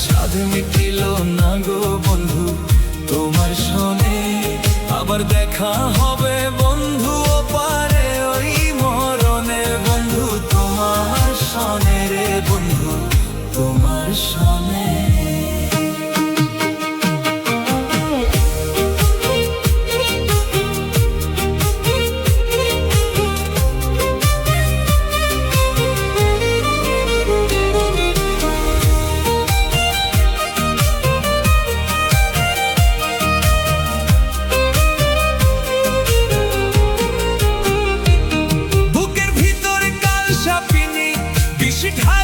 স্বাদ মিটিল না গো বন্ধু তোমার সনে। আবার দেখা হবে বন্ধু ওপারে ওই মরণে, বন্ধু তোমার সনে রে বন্ধু তোমার সনে। It